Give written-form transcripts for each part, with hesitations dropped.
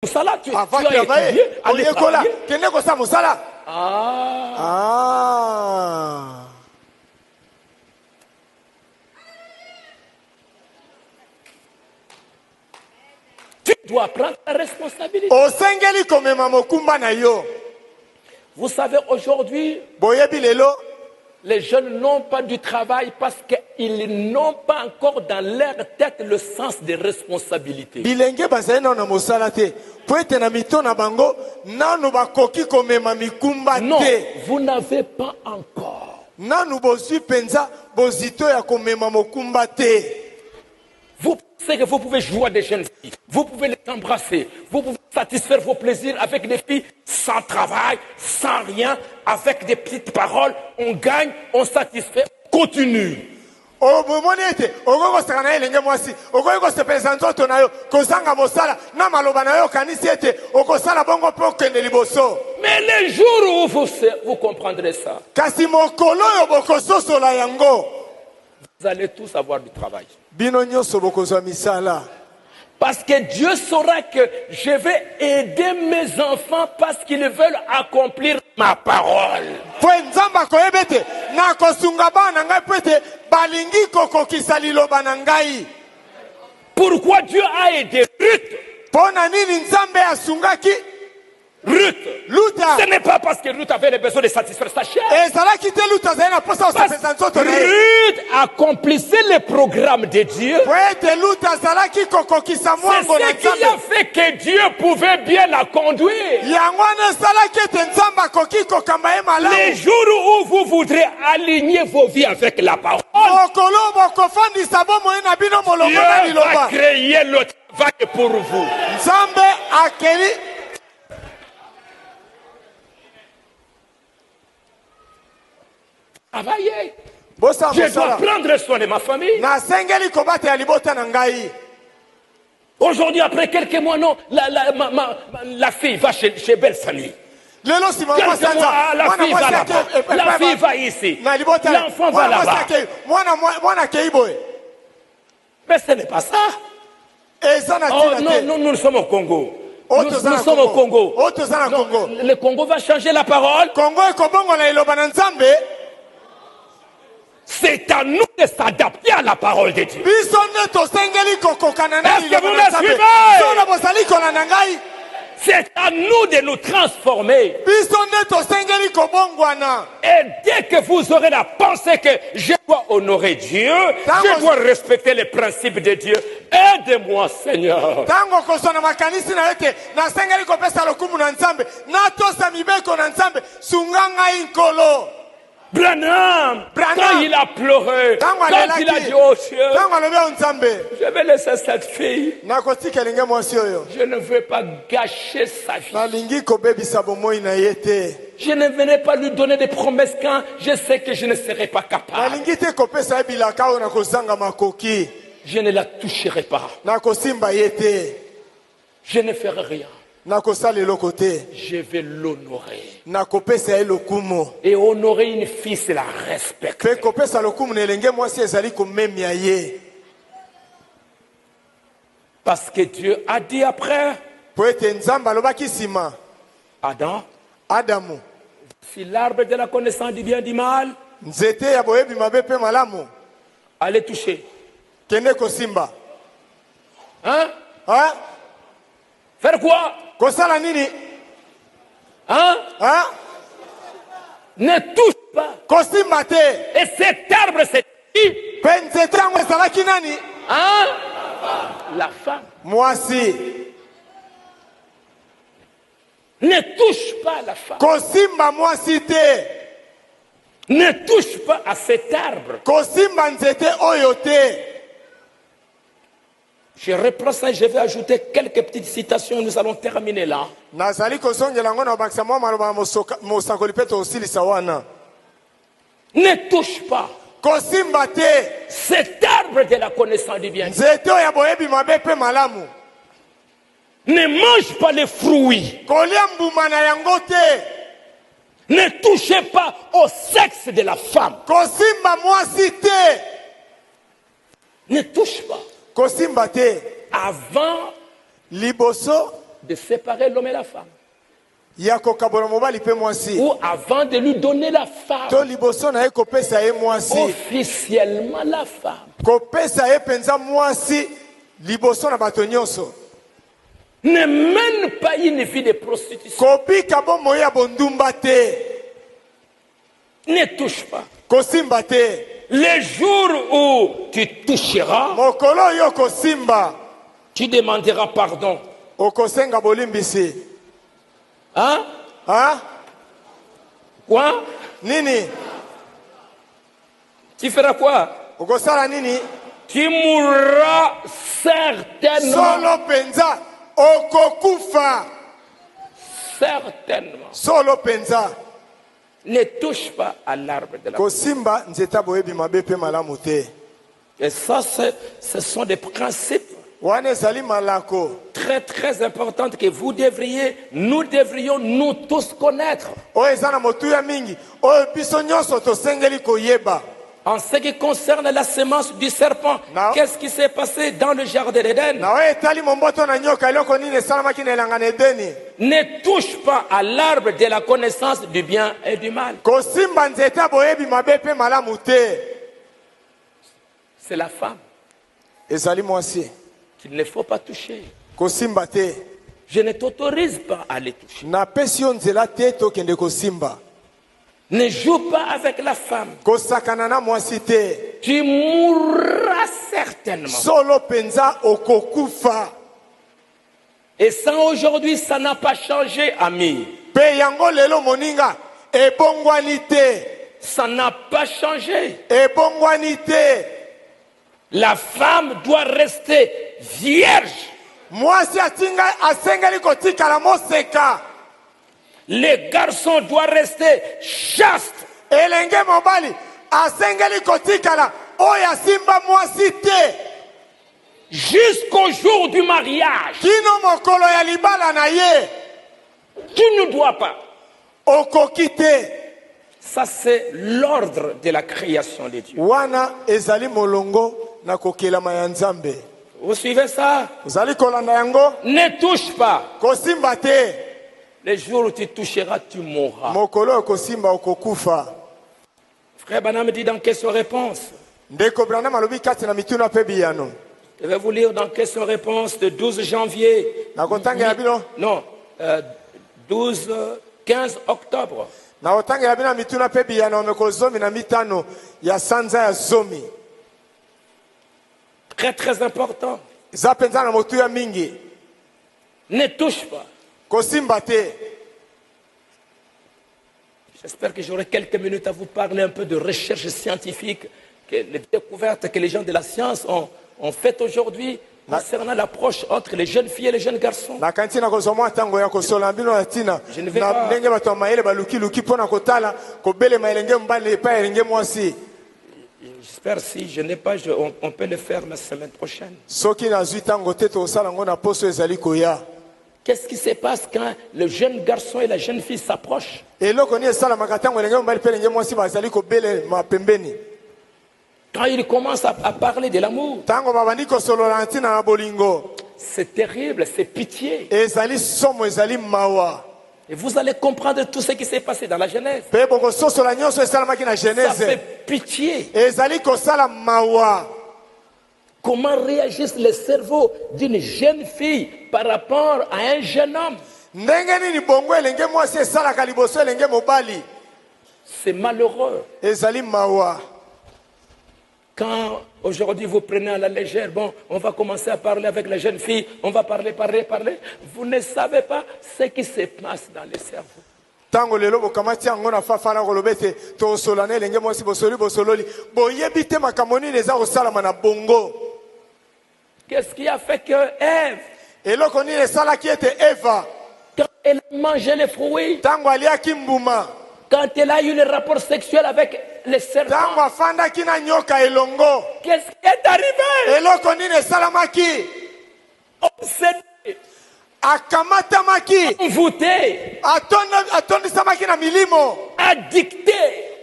Musala, tu Avant as de travailler, étudié, au allez Yekola, travailler. Kende Kosa Musala. Ah. Tu dois prendre ta responsabilité. Osengeli komema mokumba na yo. Vous savez, aujourd'hui, Boyebi lelo. les jeunes n'ont pas du travail parce qu'ils n'ont pas encore dans leur tête le sens des responsabilités. Bilenge bazali na mosala te. Po ete na mito na bango nanu bakoki komema mikumba Non, te. vous n'avez pas encore. Nanu bozwi penza bozito ya komema mokumba te. Vous pensez que vous pouvez jouer à des jeunes filles, vous pouvez les embrasser, vous pouvez satisfaire vos plaisirs avec des filles sans travail, sans rien, avec des petites paroles, on gagne, on satisfait, on continue. Omoni ete okoko saka na elenge mwasi okoki kosepelisa nzoto na yo kozanga mosala na maloba na yo kanisi ete okosala bongo mpe okende liboso. Mais le jour où vous comprendrez ça, Kasi mokolo oyo bokososola yango vous allez tous avoir du travail. bino nyonso bokozwa misala. Parce que Dieu saura que je vais aider mes enfants parce qu'ils veulent accomplir ma parole. Po nzambe akoyeba ete nakosunga bana na ngai po ete balingi kokokisa liloba na ngai. Pourquoi Dieu a aidé Ruth? Mpo na nini nzambe asungaki Ruth. Luta? Ce n'est pas parce que Ruth avait le besoin de satisfaire sa chair. Ezalaki te Luta azali na posa kosepelisa nzoto na ye. Ruth accomplissait le programme de Dieu. Po ete Luta azalaki kokokisa C'est mwango na ce qui a nzambe. fait que Dieu pouvait bien la conduire. Yango wana esalaki ete nzambe akoki kokamba ye Les malamu. jours où vous voudrez aligner vos vies avec la parole, mokolo bokofandisa bomoi na bino molongo na Dieu va liloba. créer le travail pour vous. Nzambe akeli Travaillez. bosa Je dois mosala. prendre soin de ma famille. Nasengeli kobata ya libota na ngai. Aujourd'hui, après quelques mois, non, la fille va chez Belle Famille. Lelo sima Quelques mwasi mois, anza. la fille va là-bas. La fille va ici. Na libota. L'enfant va là-bas. Mwana kei boye. Mais ce n'est pas ça. Eza na Oh, tina te. non, nous sommes au Congo. Oh, Nous toza na sommes au Congo. Oh, toza na Non, Congo. le Congo va changer la parole. Congo ekobongo na liloba na nzambe. C'est à nous de s'adapter à la parole de Dieu. Biso nde tosengeli kokokana na Est-ce que liloba vous na me nzambe. suivez? Sona bozali kolanda ngai. C'est à nous de nous transformer. Biso nde tosengeli kobongwana. Et dès que vous aurez la pensée que je dois honorer Dieu, je dois respecter les principes de Dieu, aide-moi, Seigneur. Tango kosona makanisi na ete nasengeli kopesa lokumu na nzambe natosa mibeko na nzambe sunga ngai nkolo. Branham, Branham. quand il a pleuré, Tango quand il a alelaki dit au ciel, tango alobi o nzambe je vais laisser cette fille, nakotika elenge mwasi oyo je ne veux pas gâcher sa vie. nalingi kobebisa bomoi na ye te. Je ne venais pas lui donner des promesses quand je sais que je ne serai pas capable. nalingi te kopesa ye bilaka oyo nakozanga makoki. Je ne la toucherai pas. nakosimba ye te. Je ne ferai rien. nakosala eloko te. Je vais l'honorer. nakopesa ye lokumu. Et honorer une fille, c'est la respecter. mpe kopesa lokumu na elenge mwasi ezali komemia ye. Parce que Dieu a dit après, po ete nzambe alobaki nsima Adam, adamu si l'arbre de la connaissance du bien et du mal, nzete ya boyebi mabe mpe malamu allez toucher. kende kosimba. Hein? Ha? Faire quoi? kosala nini? Hein? Ha? Ne touche pas. kosimba te. Et cet arbre, c'est qui? mpe nzete yango ezalaki nani? Hein? La femme. mwasi. Ne touche pas la femme. kosimba mwasi te. Ne touche pas à cet arbre. kosimba nzete oyo te. Je reprends ça et je vais ajouter quelques petites citations. Nous allons terminer là. nazali kozongela yango na obakisa mwa maloba mosakoli mpe tosilisa wana. Ne touche pas kosimba te. cet arbre de la connaissance du bien. nzete oyo ya boyebi mabe mpe malamu. Ne mange pas les fruits. kolia mbuma na yango te. Ne touchez pas au sexe de la femme. kosimba mwasi te. Ne touche pas. kosimba te. Avant liboso de séparer l'homme et la femme. ya kokabola mobali pe mwasi Ou avant de lui donner la femme, to liboso na ye kopesa ye mwasi officiellement la femme. kopesa ye penza mwasi liboso na bato nyonso Ne mène pas une vie de prostitution. kobika bomoi ya bondumba te Ne touche pas. kosimba te Le jour où tu toucheras, mokolo oyo kosimba tu demanderas pardon. okosenga bolimbisi Hein? ha Quoi? nini Tu feras quoi? okosala nini Tu mourras certainement. solo penza okokufa Certainement. solo penza Ne touche pas à l'arbre de la vie. kosimba nzeta boyebi mabe pe malamu te Et ça, ce sont des principes wana ezali malako très très importants que nous devrions nous tous connaître. oyo eza na motuya mingi oyo biso nyonso tosengeli koyeba En ce qui concerne la semence du serpent, Non. qu'est-ce qui s'est passé dans le jardin d'Éden? na oyo etali momboto na nyoka eloko nini esalamaki na elanga na edeni Ne touche pas à l'arbre de la connaissance du bien et du mal. kosimba nzeta boyebi mabe pe malamu te C'est la femme ezali mwasi qu'il ne faut pas toucher. kosimba te Je ne t'autorise pas à les toucher. napesi yo nzela te tokende kosimba Ne joue pas avec la femme. kosakana na mwasi te Tu mourras certainement. solo penza okokufa Et ça, aujourd'hui, ça n'a pas changé, ami. mpe yango lelo moninga ebongwani te Ça n'a pas changé. ebongwani te La femme doit rester vierge. mwasi asengeli kotikala moseka Le garçon doit rester chaste. elenge mobali asengeli kotikala oyo asimba mwasi te Jusqu'au jour du mariage. kino mokolo ya libala na ye Tu ne dois pas. okoki te Ça, c'est l'ordre de la création de Dieu. wana ezali molongo na kokelama ya nzambe Vous suivez ça? ozali kolanda yango Ne touche pas. kosimba te Le jour où tu toucheras, tu mourras. mokolo oyo kosimba okokufa Frère Banam dit dans question-réponse. ndeko branam alobi kati na mituna mpe biyano Je vais vous lire dans question-réponse de 12 janvier. nakotangela bino Non, 15 octobre. nakotangela bino na mituna mpe biyano mekolo zomi na mitano ya sanza ya zomi Très très important. eza mpenza na motuya mingi Ne touche pas. kosimba te J'espère que j'aurai quelques minutes à vous parler un peu de recherche scientifique, que les découvertes que les gens de la science ont faites aujourd'hui concernant l'approche entre les jeunes filles et les jeunes garçons. nakanisi na kozwa mwa ntango ya kosola bino na ntina Je ne vais na pas- ndenge bato ya mayele balukiluki mpo na kotala kobelema elenge mobali epai ya elenge mwasi J'espère si je n'ai pas, on peut le faire la semaine prochaine. soki nazwi ntango te tokosala yango na poso ezali koya Qu'est-ce qui se passe quand le jeune garçon et la jeune fille s'approchent? eloko nini esalamaka ntango elenge mobali mpe elenge mwasi bazali kobelema pembeni Quand ils commencent à parler de l'amour, ntango babandi kosolola na ntina na bolingo c'est terrible, c'est pitié. ezali somo ezali mawa Et vous allez comprendre tout ce qui s'est passé dans la Genèse. mpe bokososola nyonso esalamaki na Ça genèse fait pitié. ezali kosala mawa Comment réagissent les cerveaux d'une jeune fille par rapport à un jeune homme? ndenge nini bongo elenge mwasi esalaka liboso elenge mobali C'est malheureux. ezali mawa Quand aujourd'hui vous prenez à la légère, bon, on va commencer à parler avec la jeune fille, on va parler. Vous ne savez pas ce qui se passe dans le cerveau. ntango lelo bokamati yango na fafana koloba ete tokosola na elenge mwasi bosololi boyebi te makambo nini eza kosalama na bongo Qu'est-ce qui a fait que Ève, eloko nini esalaki ete eva quand elle a mangé les fruits, ntango aliaki mbuma quand elle a eu le rapport sexuel avec les ntango serpents, afandaki na nyoka elongo qu'est-ce qui est arrivé? eloko nini esalamaki Obsédé, akamatamaki envoûté, atondisamaki na milimo addicté.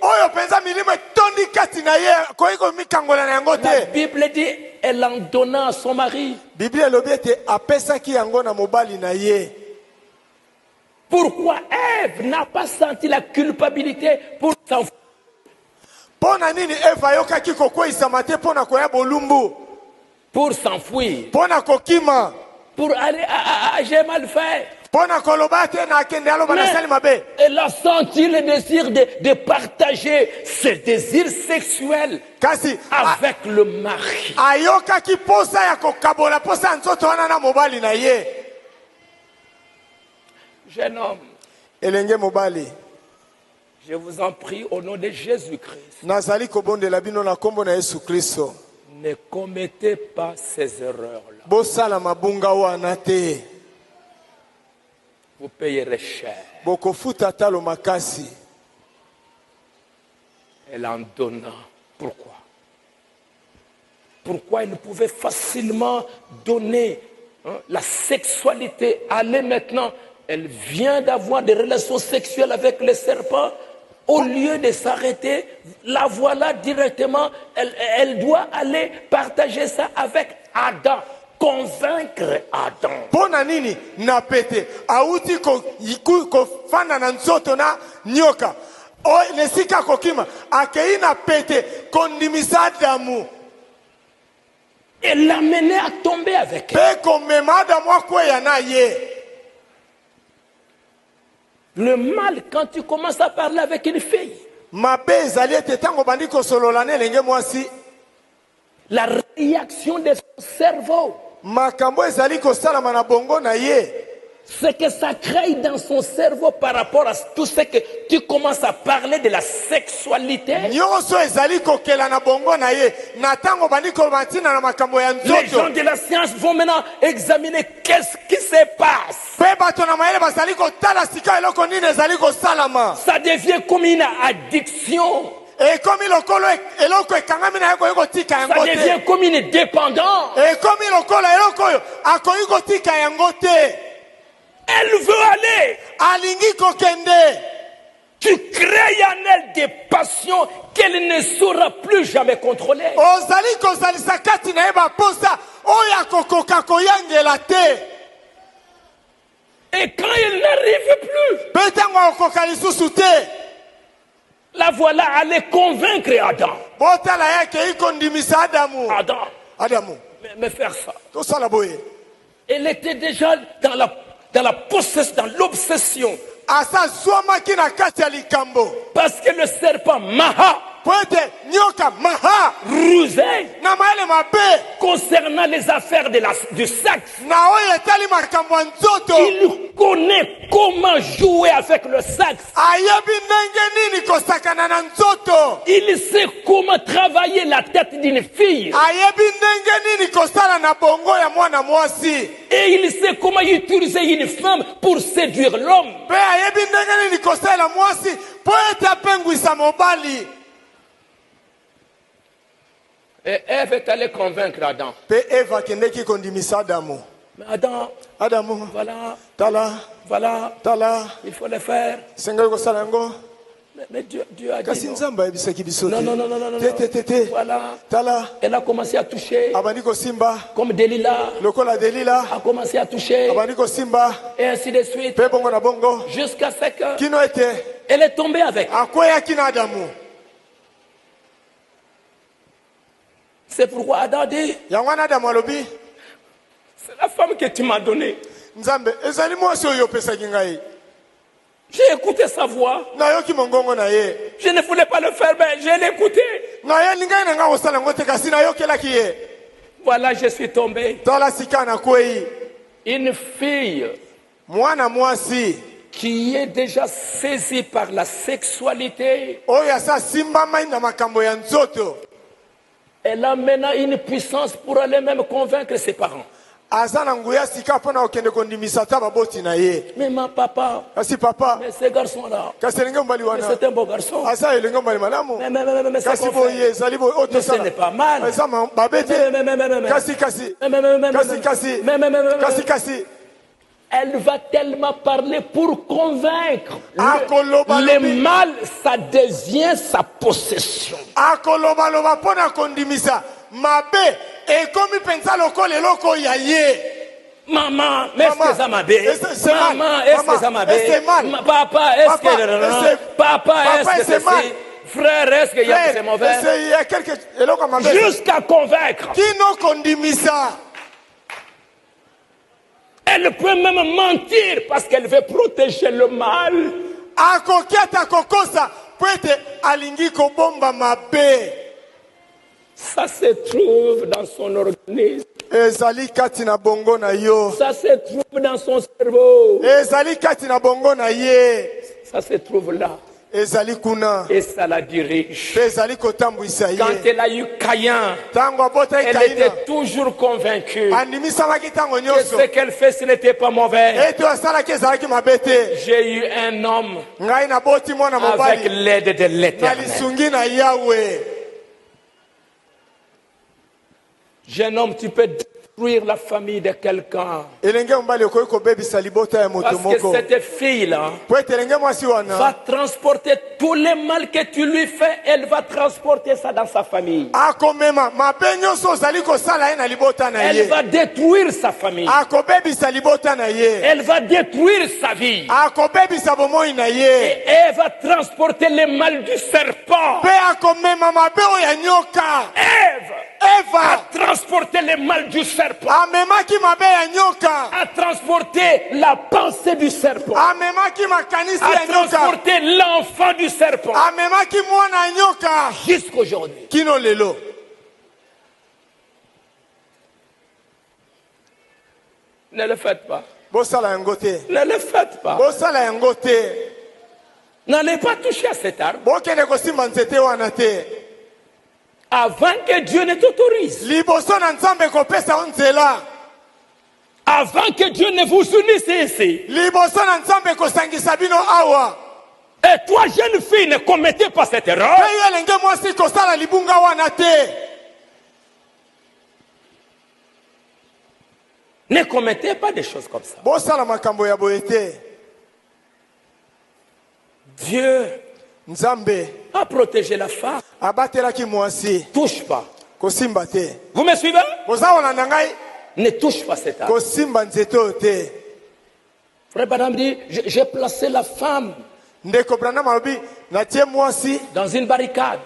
oyo mpenza milimo etondi kati na ye koki komikangola na yango La te Bible dit elle en donna à son mari. Bible elobi ete apesaki yango na mobali na ye. Pourquoi Ève n'a pas senti la culpabilité pour s'enfuir? Pona nini Eva ayokaki kokweyisama te mpona koya bolumbu? Pour s'enfuir. Mpona kokima? Pour aller j'ai mal fait. Mpona koloba te na akende aloba nasali mabe? Elle a senti le désir de partager ses désirs sexuels Kasi avec le mari. ayokaki posa ya kokabola posa ya nzoto wana na mobali na ye. Jeune homme, Elenge mobali, je vous en prie au nom de Jésus-Christ, nazali kobondela bino na kombo na Yesu Kristo. ne commettez pas ces erreurs-là. Bosala mabunga wana te. Vous payerez cher. Bokofuta talo makasi. Elle en donna. Pourquoi? Pourquoi elle pouvait facilement donner la sexualité? Allez maintenant, elle vient d'avoir des relations sexuelles avec le serpent. Au lieu de s'arrêter, la voilà directement. Elle doit aller partager ça avec Adam. Convaincre Adam. Pona nini na pete auti ko fana na nzoto na nyoka. O nesika kokima akei na pete kondimisa Adamu. Et l'amener à tomber avec elle. Pe komema Adamu akweya na ye. Le mal, quand tu commences à parler avec une fille, Mabe ezali ete tango bandi kosolola ne lenge mwasi. la réaction de son cerveau, Makambo ezali kosalama na bongo na ye. ce que ça crée dans son cerveau par rapport à tout ce que tu commences à parler de la sexualité. Nyonso ezali kokela na bongo na ye. Na tango bandi koloba ntina na makambo ya Les gens nzoto. de la science vont maintenant examiner qu'est-ce qui se passe. Pe bato na mayele bazali kotala sika eloko nini ezali kosalama. Ça devient comme une addiction. Ekomi lokolo eloko ekangami na ye koyi kotika Ça yango te. devient comme une dépendance. Ekomi lokolo eloko oyo akoyi kotika yango te. Elle veut aller. Alingi kokende. Tu crées en elle des passions qu'elle ne saura plus jamais contrôler. Ozali kozalisa kati na ye baposa oyo akokoka koyangela te. Et quand elle n'arrive plus, Pe tango akokoka lisusu te. la voilà aller convaincre Adam. Botala ye akei kondimisa Adamu. Adam, Adamu me faire ça. tosala boye. Elle était déjà dans la possession, dans l'obsession. Asa zwamaki na kati ya likambo. Parce que le serpent Maha Po ete nyoka maha rusait na mayele mabe concernant les affaires du sexe. na oyo etali makambo ya nzoto. Il connaît comment jouer avec le sexe. Ayebi ndenge nini kosakana na nzoto. Il sait comment travailler la tête d'une fille. Ayebi ndenge nini kosala na bongo ya mwana mwasi. Et il sait comment utiliser une femme pour séduire l'homme. Pe ayebi ndenge nini kosala mwasi po ete apengwisa mobali. Et Ève est allée convaincre Adam. Pe Eva akendeki kondimisa Adamu. Mais Adam, Adamu voilà, tala il faut le faire. sengai kosala yango. Mais Dieu a dit Kasi non. nzambe ayebisaki biso te. Non. Te. Voilà. Tala Elle a commencé à toucher, abandi kosimba comme Delilah lokola Delila a commencé à toucher, abandi kosimba et ainsi de suite, pe bongo na bongo jusqu'à ce qu'elle kino ete est tombée avec. akweyaki na Adamu. C'est pourquoi Adam dit, Yango wana Adamu alobi c'est la femme que tu m'as donnée. nzambe ezali mwasi oyo opesaki ngai. J'ai écouté sa voix. Nayoki mongongo na ye. Je ne voulais pas le faire, mais je l'ai écouté. Nayebi ngai na nga kosala yango te kasi nayokelaki ye. Voilà, je suis tombé. Tala sika nakwei. Une fille Mwana mwasi qui est déjà saisie par la sexualité, oyo asa simbamai na makambo ya nzoto. elle a maintenant une puissance pour aller même convaincre ses parents. Aza na nguya sika mpona kokende kondimisa ta baboti na ye. Mais ma papa, Kasi papa mais ce garçon-là, kasi elenge mbali mais wana c'est un beau garçon. asa elenge mbali malamu. Mais c'est Kasi qu'on boye fait. ezali boye oyo Mais ce tosala. n'est pas mal. Eza babe te. Mais. Kasi Mais. kasi kasi elle va tellement parler pour convaincre. Le mal, ça devient sa possession. Akoloba pona kondimisa. Mabe ekomi pensa lokole loko ya ye. Maman, est-ce que ça m'a bé? Maman, est-ce que ça m'a bé? Papa, est-ce que... Papa, est-ce que c'est si? Frère, est-ce qu'il y a que c'est mauvais? Jusqu'à convaincre. Elle peut même mentir parce qu'elle veut protéger le mal. Ça se trouve dans son organisme. Ça se trouve dans son cerveau. Ça se trouve là. Et ça la dirige. Quand elle a eu Caïn, elle était toujours convaincue que ce qu'elle fait, ce n'était pas mauvais. J'ai eu un homme avec l'aide de l'Éternel. Jeune homme, tu peux détruire la famille de quelqu'un. Parce que cette fille-là va transporter tout le mal que tu lui fais, elle va transporter ça dans sa famille. Elle va détruire sa famille. Elle va détruire sa vie. Et elle va transporter le mal du serpent. Ève a transporté le mal du serpent. A transporté la pensée du serpent. A transporté l'enfant du serpent. Jusqu'aujourd'hui. Ne le faites pas. Ne le faites pas. N'allez pas toucher à cet arbre. Avant que Dieu ne t'autorise. Avant que Dieu ne vous unisse ici. Et toi, jeune fille, ne commettez pas cette erreur. Ne commettez pas des choses comme ça. Dieu a protégé la femme. Touche pas. Vous me suivez? Ne touche pas cet arbre. Frère Branham dit, j'ai placé la femme dans une barricade.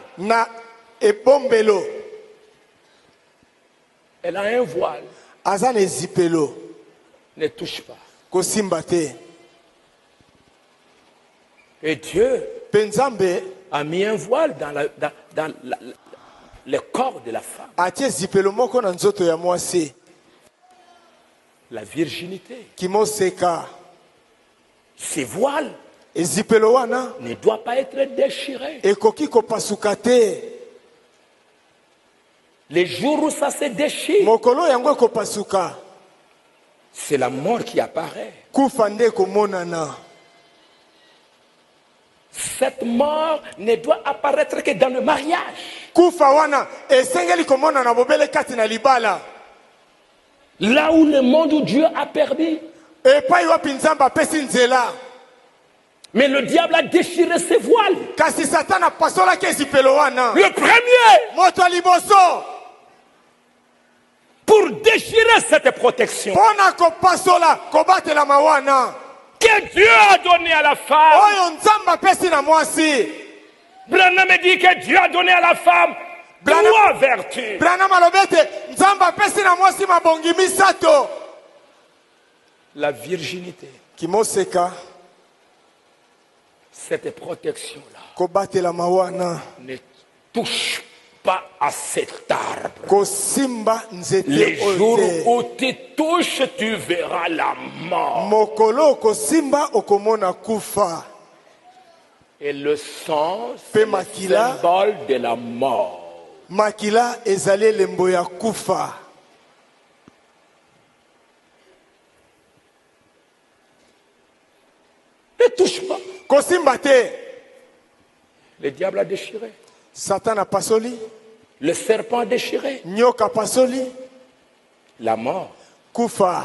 Elle a un voile. Ne touche pas. Et Dieu a mis un voile dans le corps de la femme. La virginité. Ces voiles ne doivent pas être déchirés. Les jours où ça se déchire, c'est la mort qui apparaît. Cette mort ne doit apparaître que dans le mariage. Là où le monde où Dieu a permis. Mais le diable a déchiré ses voiles. Le premier. Pour déchirer cette protection. Que Dieu a donné à la femme. Branham dit que Dieu a donné à la femme trois vertus. La virginité. Cette protection-là ne touche pas à cet arbre. Les jours où tu touches, tu verras la mort. Et le sang, c'est le symbole de la mort. Makila ezali lembo ya kufa. Ne touche pas. Kosimbate. Le diable a déchiré. Satan a pasoli. Le serpent a déchiré. Nyoka pasoli. La mort. Kufa.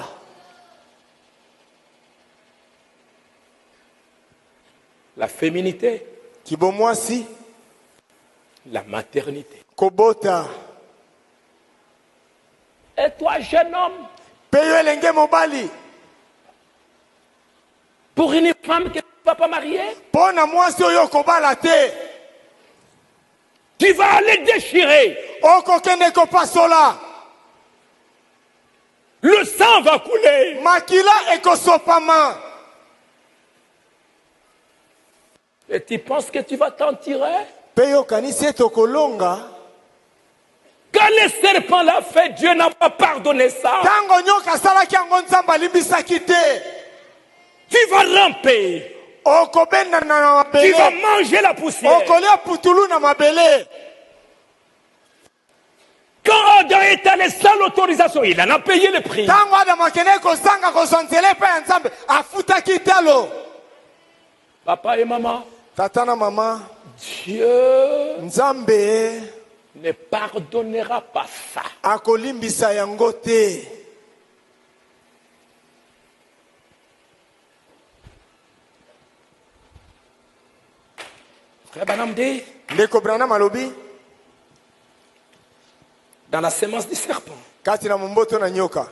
la féminité, kibomwasi, la maternité. kobota. Et toi, jeune homme, Peyo elenge mobali, pour une femme que tu ne vas pas marier, pona mwasi oyo kobala te, tu vas aller déchirer. okokende kopasola, Le sang va couler. makila ekosopama. Et tu penses que tu vas t'en tirer? Peyo kanisi etokolonga, Quand le serpent l'a fait, Dieu n'a pas pardonné ça. tango nyoka salaki yango nzambe alimbisaki te. Tu vas ramper. Okobenda na Tu vas mabele, manger la poussière. okolia putulu na mabele. Quand Adam est allé sans l'autorisation, il en a payé le prix. Tango Adamu akende kozanga kozwa nzela epai ya nzambe, afutaki talo. Papa et maman, Tata na mama, Dieu nzambe ne pardonnera pas ça. akolimbisa yango te. Frère Branham dit, Ndeko Branham alobi, dans la sémence du serpent, kati na momboto na nyoka,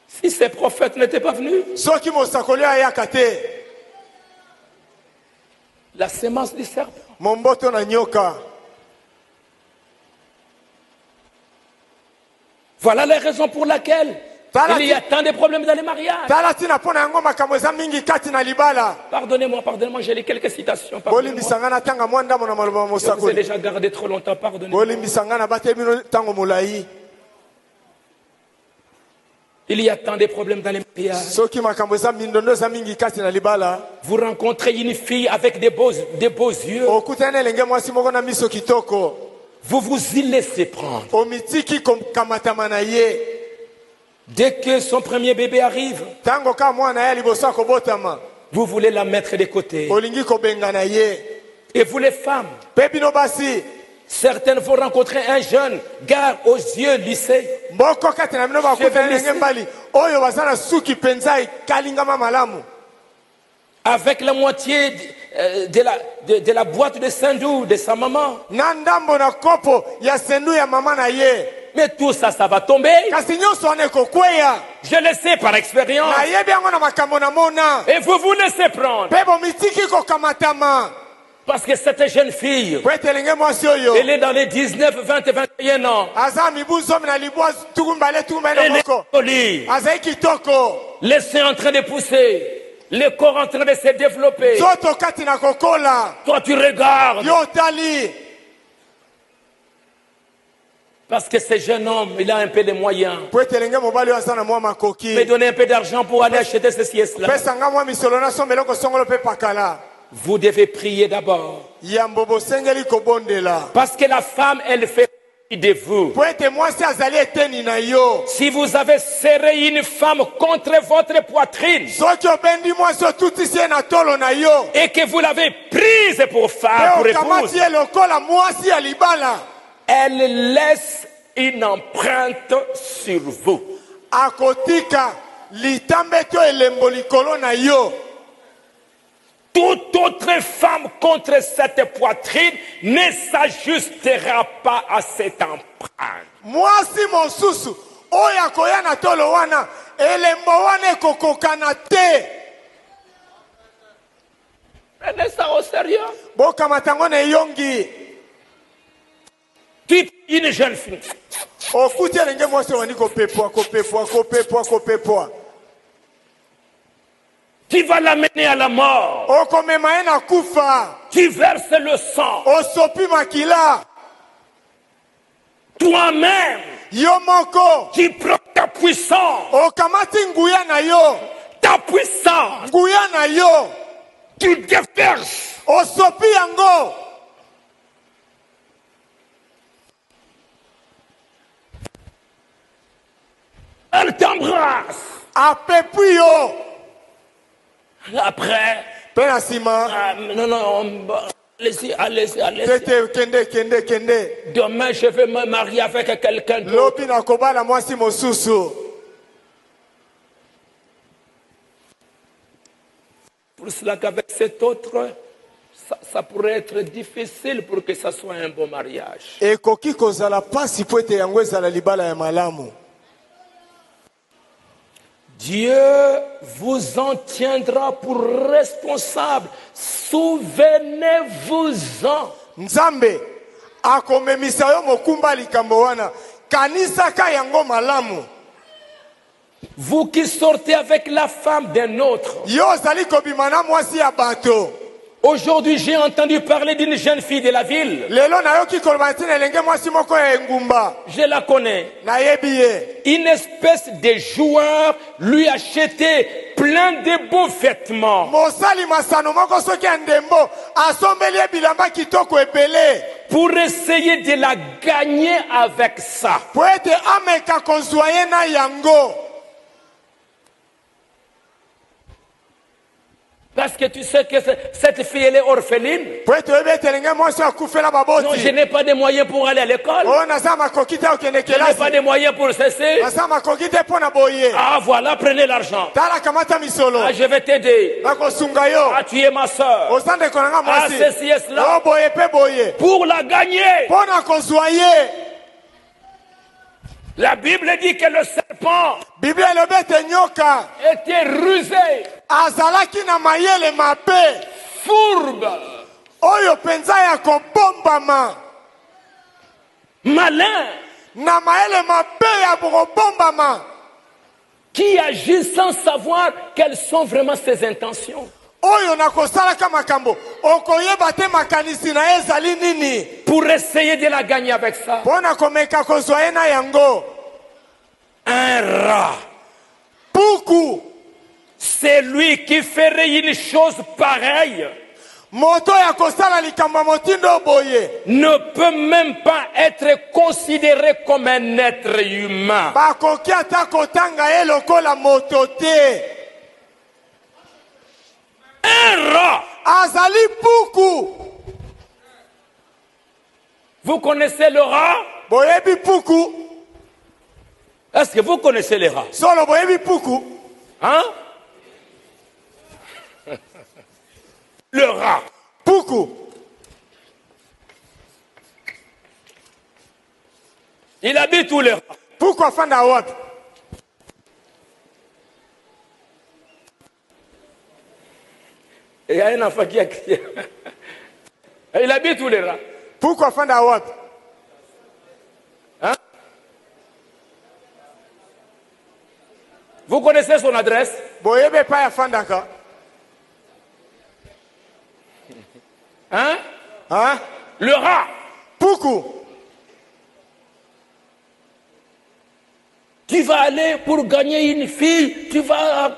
si ces prophètes n'étaient pas venus, soki mosakoli ayaka te, la sémence du serpent, momboto na nyoka. voilà les raisons pour lesquelles il y a tant de problèmes dans les mariages. Tala tina pona yango makambo eza mingi kati na libala. Pardonnez-moi, j'ai lu quelques citations. Pardonnez-moi. Bolimbisa nga na tanga mwa ndambo na maloba Je vous ai mosakoli. déjà gardé trop longtemps, pardonnez-moi. Bolimbisa nga na bate bino tango molai. Il y a tant de problèmes dans les mariages. Soki makambo eza mindondo eza mingi kati na libala. Vous rencontrez une fille avec des beaux yeux. Okutana elenge mwasi moko na miso kitoko. Vous vous y laissez prendre. Omitiki kamatama na ye. Dès que son premier bébé arrive, Tango ka mwana ya liboso akobotama, vous voulez la mettre de côté. olingi kobenga na ye. Et vous les femmes, Pe bino basi, certaines vont rencontrer un jeune gars aux yeux lissés. mboko kati na bino bakutana elenge mbali oyo baza na suki penza ekalingama malamu. Avec la moitié de la boîte de sandou de sa maman. Na ndambo na kopo ya sendu ya mama na ye. Mais tout ça, ça va tomber. Kasi nyonso wana ekokweya. Je le sais par expérience. Nayebi yango na makambo na mona. Et vous vous laissez prendre. Pe bomitiki kokamatama. Parce que cette jeune fille, Po ete elenge mwasi oyo elle est dans les 19, 20 et 21 ans. aza mibu zomi na libwa tuku mbale na Elle est moko. jolie. Azali kitoko. Les seins en train de pousser. Le corps en train de se développer. Zoto kati na kokola. Toi, tu regardes. Yo tali. Parce que ce jeune homme, il a un peu de moyens. Po ete elenge mobali oyo aza na mwa makoki. Me donner un peu d'argent pour aller acheter ceci et cela. Pesa nga mwa misolo na somba eloko songolo pe pakala. Vous devez prier d'abord. Yambo bosengeli kobondela. Parce que la femme, elle fait partie de vous. Po ete mwasi azali eteni na yo. Si vous avez serré une femme contre votre poitrine Soki obendi mwasi otutisi ye na tolo na yo. et que vous l'avez prise pour femme, Pe pour okamati épouse, ye lokola mwasi ya libala. elle laisse une empreinte sur vous. Akotika litambeto elembo likolo na yo. Toute autre femme contre cette poitrine ne s'ajustera pas à cette empreinte. Mwasi mosusu oyo akoya na tolo wana elembo wana ekokokana te. Prenez ça au sérieux. Bokamata yango na eyongi. Tu es une jeune fille. Okuti elenge mwasi wandi kopepwa. Tu vas l'amener à la mort. Okomema ye na kufa. Tu verses le sang. Osopi makila. Toi-même, Yo moko. tu prends ta puissance. Okamati nguya na yo. Ta puissance. Nguya na yo. Tu déverses. Osopi yango. Elle t'embrasse. Apepui yo. Après, Pe na sima. non, allez-y. Tete kende. Demain, je vais me marier avec quelqu'un d'autre. Lobi na kobala mwasi mosusu. pour cela qu'avec cet autre, ça pourrait être difficile pour que ça soit un bon mariage. ekoki kozala pasi po ete yango ezala libala ya malamu. Dieu vous en tiendra pour responsable. Souvenez-vous-en. Nzambe akomemisa yo mokumba likambo wana, kanisaka yango malamu. Vous qui sortez avec la femme d'un autre. Yo zali kobimana mwasi ya bato. Aujourd'hui, j'ai entendu parler d'une jeune fille de la ville. Lelo na yo ki kolobanti na elenge mwasi moko ya engumba. Je la connais. Na yebi ye. Une espèce de joueur lui achetait plein de beaux vêtements. Mosali masano moko soki ya ndembo asombeli ye bilamba kitoko ebele. Pour essayer de la gagner avec ça. Po ete ameka kozwa ye na yango. Parce que tu sais que cette fille, elle est orpheline. Po ete oyebe elenge mwasi akufela baboti. Non, je n'ai pas de moyens pour aller à l'école. Oh naza makoki te okende Je n'ai kelasi. pas de moyens pour cesser. Naza makoki te pona boye. Ah, voilà, prenez l'argent. Tala kamata misolo. Ah, je vais t'aider. Bakosunga yo. Ah, tu es ma soeur. Osande konanga Ah, mwasi. ceci et cela. Oh boye pe boye. Pour la gagner. Pona kozwa ye. La Bible dit que le serpent Biblia elobi ete nyoka était rusé, azalaki na mayele mabe fourbe, oyo penza ya kobombama, malin, na mayele mabe ya kobombama, qui agit sans savoir quelles sont vraiment ses intentions. oyo na kosalaka makambo okoyeba te makanisi na ye ezali nini, Pour essayer de la gagner avec ça. mpona komeka kozwa ye na yango. Un rat. Puku C'est lui qui ferait une chose pareille. moto ya kosala likambo ya motindo boye Ne peut même pas être considéré comme un être humain. bakoki ata kotanga ye lokola moto te. Un rat. Azali puku. Vous connaissez le rat? Boyebi puku. Est-ce que vous connaissez les rats? Solo boyebi puku. Hein? Le rat. Puku. Il habite où le rat? Puku afanda wapi? Il y a un enfant qui a crié. Il habite où le rat? Puku afanda wapi? Hein? Vous connaissez son adresse? Boyebe pa afandaka. Hein? Hein? Le rat. Puku. Tu vas aller pour gagner une fille, tu vas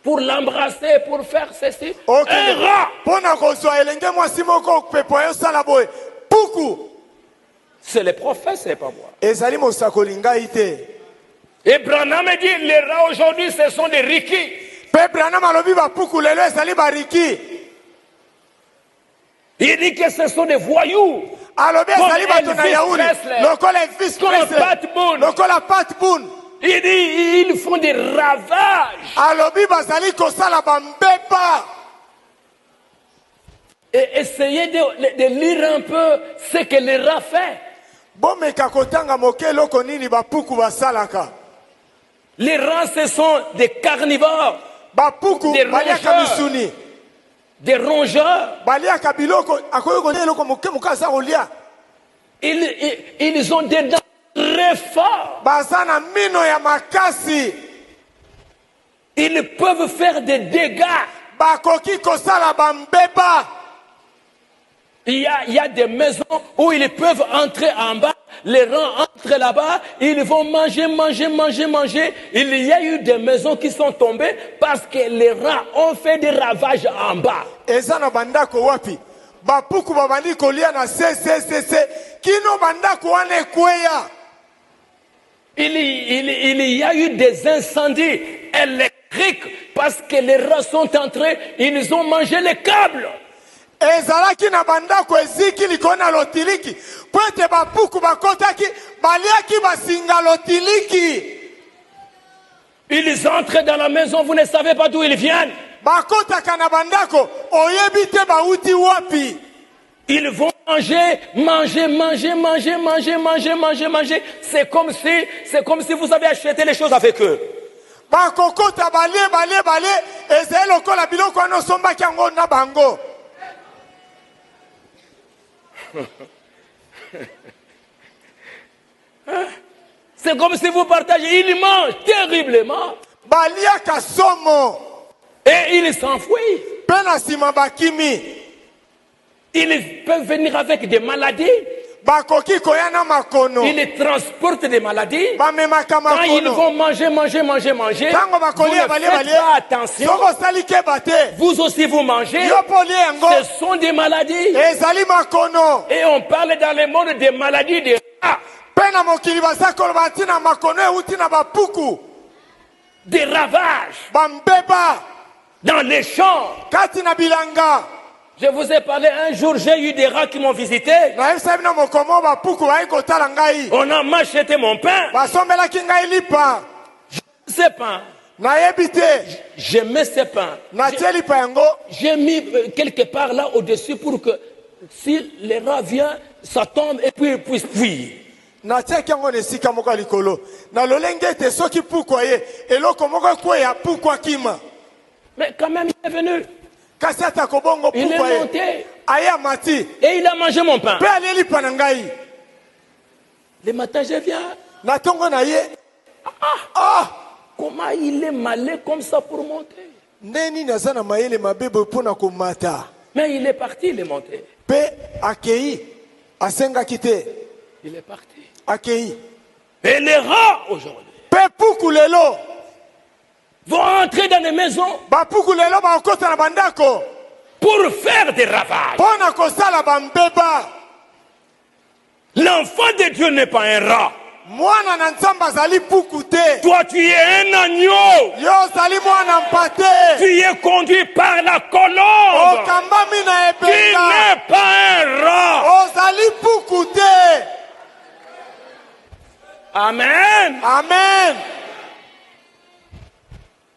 pour l'embrasser, pour faire ceci. Ok. Un rat. Pona kozwa elenge mwasi moko pepo yo sala boye. Puku. C'est les prophètes, c'est pas moi. Ezali mosakoli ngai te. Et Branham me dit, les rats aujourd'hui, ce sont des rikis. Pe Branham alobi ba puku lelo ezali bariki. Il dit que ce sont des voyous. Alobi Comme ezali bato na Elvis Yaouli. Presley. Lokola Elvis Comme Presley. Pat Boone. Lokola Pat Boone. Il dit, ils font des ravages. Alobi bazali kosala bambeba. Et essayez de lire un peu ce que les rats font. Bomeka kotanga moke loko nini bapuku basalaka. Les rats, ce sont des carnivores, Bapuku Des baliaka rongeurs. misuni. des rongeurs. Baliaka biloko akoyo kolia loko moke mukasa kolia. Ils ont des dents très fortes. Bazana mino ya makasi. Ils peuvent faire des dégâts. Bakoki kosala bambeba. Il y a des maisons où ils peuvent entrer en bas. Les rats entrent là-bas. Ils vont manger. Il y a eu des maisons qui sont tombées parce que les rats ont fait des ravages en bas. Ezana bandako wapi. Bapuku babandi kolia na se. Kino bandako wane kweya. Il y a eu des incendies électriques parce que les rats sont entrés. Ils ont mangé les câbles. Ezalaki na bandako eziki likona lotiliki. Pwete bapuku bakotaki baliaki basinga lotiliki. Ils entrent dans la maison, vous ne savez pas d'où ils viennent. bakotaka na bandako oyebi te bauti wapi. Ils vont manger. C'est comme si vous avez acheté les choses avec eux. Bakokota bale ezali lokola biloko wana osombaki yango na bango. C'est comme si vous partagez. Ils mangent terriblement. Baliaka somo. Et ils s'enfuient. Pena sima bakimi. Ils peuvent venir avec des maladies. Bakoki koyana makono. Ils transportent des maladies. Bamemaka makono. Quand ils vont manger. Vous ne faites pas attention. Vous aussi vous mangez. Ce sont des maladies. Ezali makono. Et on parle dans le monde des maladies des rats. Pena mokili basakolo batina makono euti na bapuku. Des ravages. Bambeba. Dans les champs. Katina bilanga. Je vous ai parlé un jour, j'ai eu des rats qui m'ont visité. On a macheté mon pain. Je ne sais pas. Je mets ce pain. J'ai mis quelque part là au-dessus pour que si les rats viennent, ça tombe et puis ils puissent fuir. Mais quand même, il est venu. Il est monté. Et il a mangé mon pain. Le matin, je viens. Comment il est malin comme ça pour monter? Mais il est parti, il est monté. Il est parti. Et les rats aujourd'hui vont entrer dans les maisons pour faire des ravages. L'enfant de Dieu n'est pas un rat. Toi, tu es un agneau. Tu es conduit par la colombe. Tu n'es pas un rat. Amen. Amen.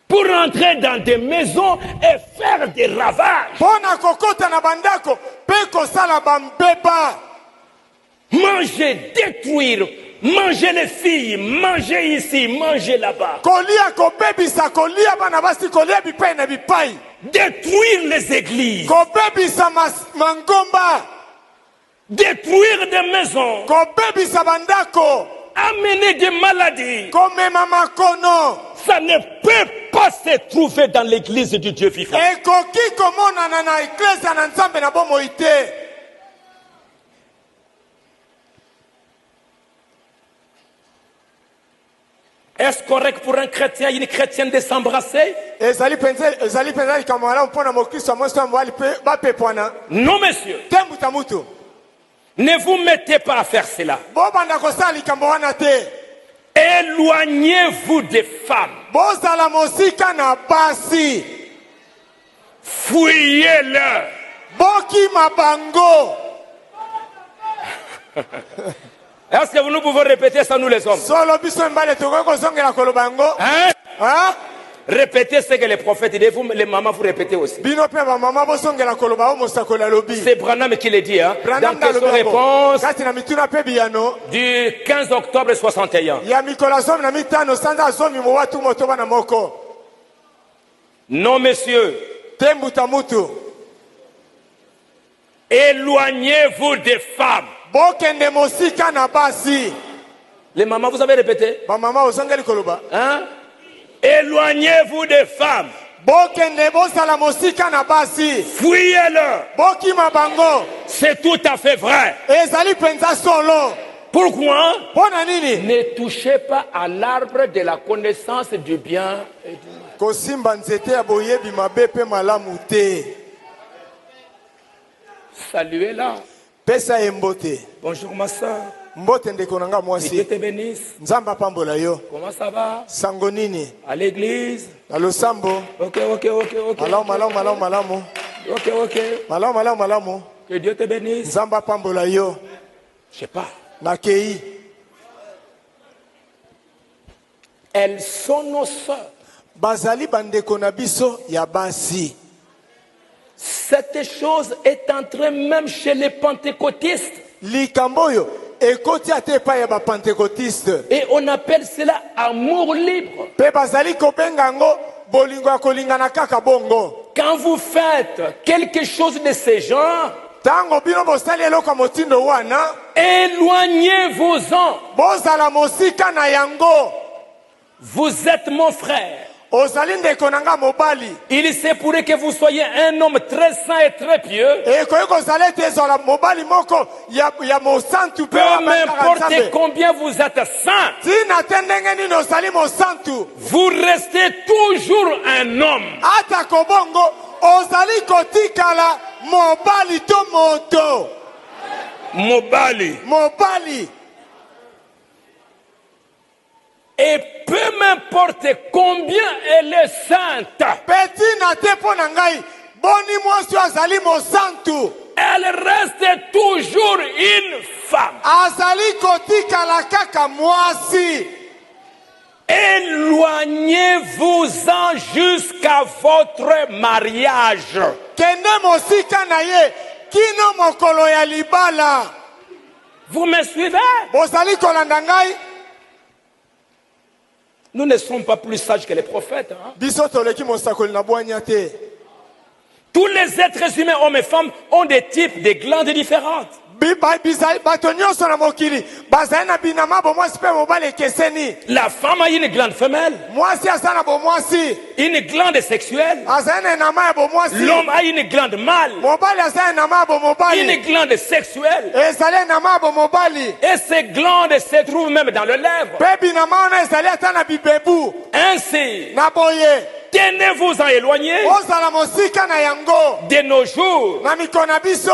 Pour entrer dans des maisons et faire des ravages. Manger, détruire, manger les filles, manger ici, manger là-bas. Détruire les églises. Détruire des maisons. Amener des maladies. Ça ne peut pas se trouver dans l'église du Dieu vivant. Est-ce correct pour un chrétien, une chrétienne de s'embrasser? Non, monsieur. Ne vous mettez pas à faire cela. Éloignez-vous des femmes. Fuyez-leur. Est-ce que nous pouvons répéter ça, nous les hommes? Hein? Répétez ce que les prophètes disent. Vous, les mamans, vous répétez aussi. C'est Branham qui le dit. Hein? Dans question-réponse du 15 octobre 61. Non, monsieur. Éloignez-vous des femmes. Les mamans, vous avez répété? Hein? Éloignez-vous des femmes. Fuyez-leur. C'est tout à fait vrai. Pourquoi? Ne touchez pas à l'arbre de la connaissance du bien et du mal. Saluez-la. Bonjour ma soeur. Que Dieu te bénisse. Comment ça va? À l'église. Ok. Ok. Que Dieu te bénisse. Je sais pas. Elles sont nos soeurs. bazali bandeko na biso ya basi. Cette chose est entrée même chez les pentecôtistes. Likambo oyo ekoti ate epai ya bapentecôtiste. Et on appelle cela amour libre. Pe bazali kobenga yango bolingo ya kolingana kaka bongo. Quand vous faites quelque chose de ce genre, Tango bino bosali eloko motindo wana, éloignez-vous-en. bozala mosika na yango. Vous êtes mon frère. Ozali ndeko nanga mobali. Il se pourrait que vous soyez un homme très saint et très pieux. Ekoki kozala ete ezala mobali moko ya mosantu pe Peu m'importe combien vous êtes saint, tina te ndenge nini ozali mosantu, vous restez toujours un homme. ata kobongo ozali kotikala mobali to moto. Mobali. Et peu m'importe combien elle est sainte, Peti na te po na ngai boni mwasi azali mosantu, elle reste toujours une femme. azali kotikala kaka mwasi. Éloignez-vous-en jusqu'à votre mariage. Kende mosika na ye kino mokolo ya libala. Vous me suivez? Bozali kolanda ngai. Nous ne sommes pas plus sages que les prophètes. Hein? Biso toleki mosakoli na bwanya te. Tous les êtres humains, hommes et femmes, ont des types de glandes différentes. Bato nyonso na mokili bazali na binama bomwasi mpe mobali ekeseni. La femme a une glande femelle, Mwasi aza na bomwasi, une glande sexuelle. azali na enama ya bomwasi. L'homme a une glande mâle, Mobali aza na enama ya une bomobali, glande sexuelle. ezali enama ya bomobali. Et ces glandes se trouvent même dans les lèvres. Mpe binama wana ezali ata na bibebu. Ainsi, Na boye tenez-vous-en éloignés. ozala mosika na yango. De nos jours, Na mikolo na biso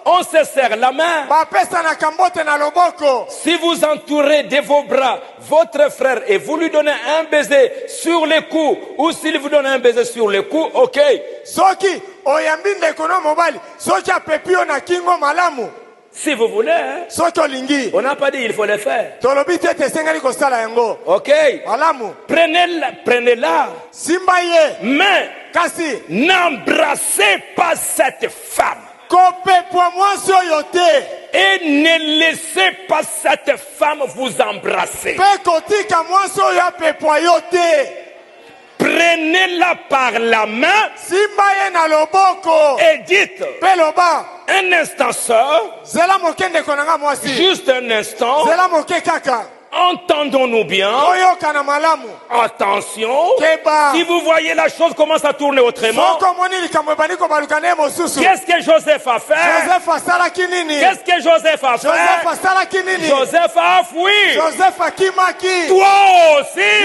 on se serre la main. bapesanaka mbote na loboko. Si vous entourez de vos bras votre frère et vous lui donnez un baiser sur le cou, ou s'il vous donne un baiser sur le cou, ok. Soki oyambi ndeko na mobali, soki apepi yo na kingo malamu, Si vous voulez, hein? soki olingi, On n'a pas dit il faut le faire. tolobi te ete esengeli kosala yango. Ok. Malamu Prenez-la. simba ye, Mais kasi n'embrassez pas cette femme. kopepwa mwasi oyo te, Et ne laissez pas cette femme vous embrasser. mpe kotika mwasi oyo apepwa yo te. Prenez-la par la main Simba ye na loboko, et dites, mpe loba un instant sœur, zela moke ndeko na nga mwasi, juste un instant, zela moke kaka, entendons-nous bien. oyokana malamu. Attention, Keba si vous voyez la chose commence à tourner autrement, soko moni likambo ebandi kobaluka ne mosusu. qu'est-ce que Joseph a fait? Joseph asalaki nini? Qu'est-ce que Joseph a Joseph fait? asalaki nini? Joseph a fui. Joseph akimaki. Toi aussi.